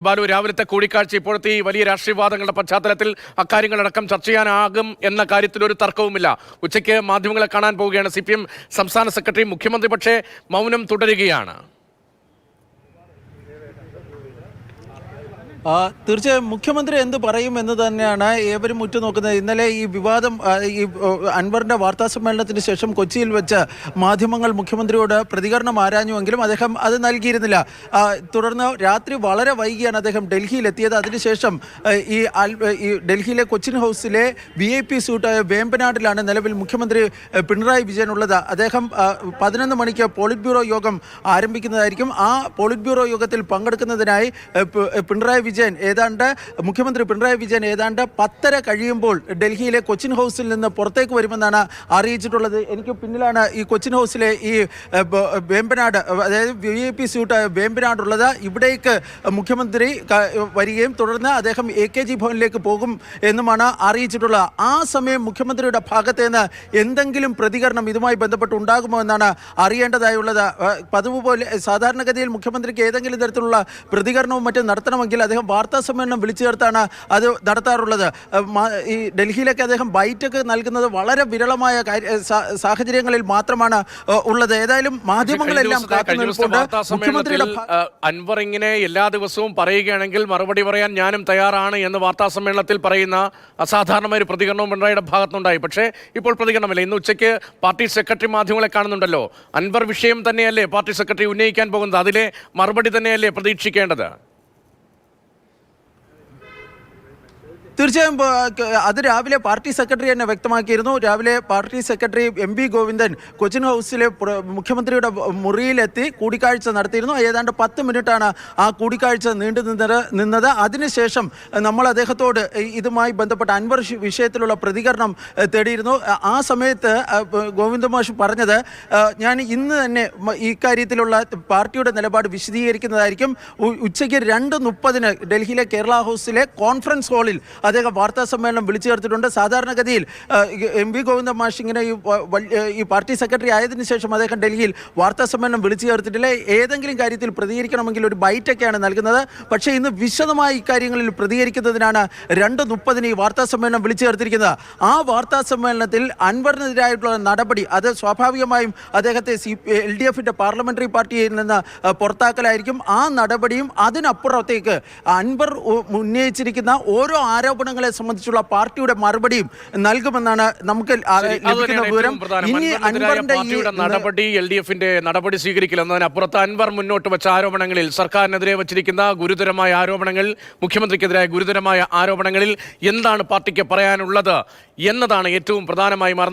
ബാലു, രാവിലത്തെ കൂടിക്കാഴ്ച ഇപ്പോഴത്തെ ഈ വലിയ രാഷ്ട്രീയവാദങ്ങളുടെ പശ്ചാത്തലത്തിൽ അക്കാര്യങ്ങളടക്കം ചർച്ച ചെയ്യാനാകും എന്ന കാര്യത്തിൽ ഒരു തർക്കവുമില്ല. ഉച്ചയ്ക്ക് മാധ്യമങ്ങളെ കാണാൻ പോവുകയാണ് CPM സംസ്ഥാന സെക്രട്ടറി. മുഖ്യമന്ത്രി പക്ഷേ മൗനം തുടരുകയാണ്. തീർച്ചയായും മുഖ്യമന്ത്രി എന്ത് പറയും എന്ന് തന്നെയാണ് ഏവരും ഉറ്റുനോക്കുന്നത്. ഇന്നലെ ഈ വിവാദം ഈ അൻവറിൻ്റെ വാർത്താ സമ്മേളനത്തിന് ശേഷം കൊച്ചിയിൽ വെച്ച് മാധ്യമങ്ങൾ മുഖ്യമന്ത്രിയോട് പ്രതികരണം ആരാഞ്ഞുവെങ്കിലും അദ്ദേഹം അത് നൽകിയിരുന്നില്ല. തുടർന്ന് രാത്രി വളരെ വൈകിയാണ് അദ്ദേഹം ഡൽഹിയിലെത്തിയത്. അതിനുശേഷം ഈ ഡൽഹിയിലെ കൊച്ചിൻ ഹൗസിലെ VIP സ്യൂട്ടായ വേമ്പനാടിലാണ് നിലവിൽ മുഖ്യമന്ത്രി പിണറായി വിജയൻ ഉള്ളത്. അദ്ദേഹം 11 മണിക്ക് പോളിറ്റ് ബ്യൂറോ യോഗം ആരംഭിക്കുന്നതായിരിക്കും. ആ പോളിറ്റ് ബ്യൂറോ യോഗത്തിൽ പങ്കെടുക്കുന്നതിനായി മുഖ്യമന്ത്രി പിണറായി വിജയൻ ഏതാണ്ട് 10:30 കഴിയുമ്പോൾ ഡൽഹിയിലെ കൊച്ചിൻ ഹൗസിൽ നിന്ന് പുറത്തേക്ക് വരുമെന്നാണ് അറിയിച്ചിട്ടുള്ളത്. എനിക്ക് പിന്നിലാണ് ഈ കൊച്ചിൻ ഹൗസിലെ ഈ വേമ്പനാട്, അതായത് VIP സ്യൂട്ടായ വേമ്പനാടുള്ളത്. ഇവിടേക്ക് മുഖ്യമന്ത്രി വരികയും തുടർന്ന് അദ്ദേഹം AKG ഭവനിലേക്ക് പോകും എന്നുമാണ് അറിയിച്ചിട്ടുള്ളത്. ആ സമയം മുഖ്യമന്ത്രിയുടെ ഭാഗത്ത് നിന്ന് എന്തെങ്കിലും പ്രതികരണം ഇതുമായി ബന്ധപ്പെട്ട് ഉണ്ടാകുമോ എന്നാണ് അറിയേണ്ടതായുള്ളത്. പതിവ് പോലെ സാധാരണഗതിയിൽ മുഖ്യമന്ത്രിക്ക് ഏതെങ്കിലും തരത്തിലുള്ള പ്രതികരണവും മറ്റും നടത്തണമെങ്കിൽ അദ്ദേഹം വാർത്താ സമ്മേളനം വിളിച്ചു ചേർത്താണ് അത് നടത്താറുള്ളത്. ഈ ഡൽഹിയിലൊക്കെ അദ്ദേഹം ബൈറ്റൊക്കെ നൽകുന്നത് വളരെ വിരളമായ സാഹചര്യങ്ങളിൽ മാത്രമാണ് ഉള്ളത്. ഏതായാലും മാധ്യമങ്ങളെല്ലാം മുഖ്യമന്ത്രിയുടെ അൻവർ ഇങ്ങനെ എല്ലാ ദിവസവും പറയുകയാണെങ്കിൽ മറുപടി പറയാൻ ഞാനും തയ്യാറാണ് എന്ന് വാർത്താ സമ്മേളനത്തിൽ പറയുന്ന അസാധാരണമായ ഒരു പ്രതികരണവും പിണറായിയുടെ ഭാഗത്തുണ്ടായി. പക്ഷേ ഇപ്പോൾ പ്രതികരണമില്ല. ഇന്ന് ഉച്ചയ്ക്ക് പാർട്ടി സെക്രട്ടറി മാധ്യമങ്ങളെ കാണുന്നുണ്ടല്ലോ. അൻവർ വിഷയം തന്നെയല്ലേ പാർട്ടി സെക്രട്ടറി ഉന്നയിക്കാൻ പോകുന്നത്? അതിലെ മറുപടി തന്നെയല്ലേ പ്രതീക്ഷിക്കേണ്ടത്? തീർച്ചയായും അത് രാവിലെ പാർട്ടി സെക്രട്ടറി തന്നെ വ്യക്തമാക്കിയിരുന്നു. രാവിലെ party secretary MV Govindan Cochin ഹൗസിലെ മുഖ്യമന്ത്രിയുടെ മുറിയിലെത്തി കൂടിക്കാഴ്ച നടത്തിയിരുന്നു. ഏതാണ്ട് 10 മിനിറ്റാണ് ആ കൂടിക്കാഴ്ച നീണ്ടു നിന്നത്. അതിനുശേഷം നമ്മൾ അദ്ദേഹത്തോട് ഇതുമായി ബന്ധപ്പെട്ട അൻവർ വിഷയത്തിലുള്ള പ്രതികരണം തേടിയിരുന്നു. ആ സമയത്ത് ഗോവിന്ദ മാഷ് പറഞ്ഞത്, ഞാൻ ഇന്ന് തന്നെ ഇക്കാര്യത്തിലുള്ള പാർട്ടിയുടെ നിലപാട് വിശദീകരിക്കുന്നതായിരിക്കും. ഉച്ചയ്ക്ക് 2:30 ഡൽഹിയിലെ കേരള ഹൗസിലെ കോൺഫറൻസ് ഹാളിൽ അദ്ദേഹം വാർത്താ സമ്മേളനം വിളിച്ചു ചേർത്തിട്ടുണ്ട്. സാധാരണഗതിയിൽ MV ഗോവിന്ദ മാഷ് ഇങ്ങനെ ഈ പാർട്ടി സെക്രട്ടറി ആയതിനു ശേഷം അദ്ദേഹം ഡൽഹിയിൽ വാർത്താ സമ്മേളനം വിളിച്ചു ചേർത്തിട്ടില്ല. ഏതെങ്കിലും കാര്യത്തിൽ പ്രതികരിക്കണമെങ്കിൽ ഒരു ബൈറ്റൊക്കെയാണ് നൽകുന്നത്. പക്ഷേ ഇന്ന് വിശദമായ ഇക്കാര്യങ്ങളിൽ പ്രതികരിക്കുന്നതിനാണ് 2:30 ഈ വാർത്താ സമ്മേളനം വിളിച്ചു ചേർത്തിരിക്കുന്നത്. ആ വാർത്താ സമ്മേളനത്തിൽ അൻവറിനെതിരായിട്ടുള്ള നടപടി അത് സ്വാഭാവികമായും അദ്ദേഹത്തെ LDFന്റെ പാർലമെന്ററി പാർട്ടിയിൽ നിന്ന് പുറത്താക്കലായിരിക്കും. ആ നടപടിയും അതിനപ്പുറത്തേക്ക് അൻവർ ഉന്നയിച്ചിരിക്കുന്ന ഓരോ ആരോപണങ്ങളെ സംബന്ധിച്ചുള്ള പാർട്ടിയുടെ മറുപടിയും നൽകുമെന്നാണ് നമുക്ക് ലഭിക്കുന്ന വിവരം. ഇനി അൻവറിന്റെ നടപടി, LDFന്റെ നടപടി സ്വീകരിക്കില്ലെന്നതിനപ്പുറത്ത് അൻവർ മുന്നോട്ട് വെച്ച ആരോപണങ്ങളിൽ, സർക്കാരിനെതിരെ വച്ചിരിക്കുന്ന ഗുരുതരമായ ആരോപണങ്ങൾ, മുഖ്യമന്ത്രിക്കെതിരായ ഗുരുതരമായ ആരോപണങ്ങളിൽ എന്താണ് പാർട്ടിക്ക് പറയാനുള്ളത് എന്നതാണ് ഏറ്റവും പ്രധാനമായി മാറുന്നത്.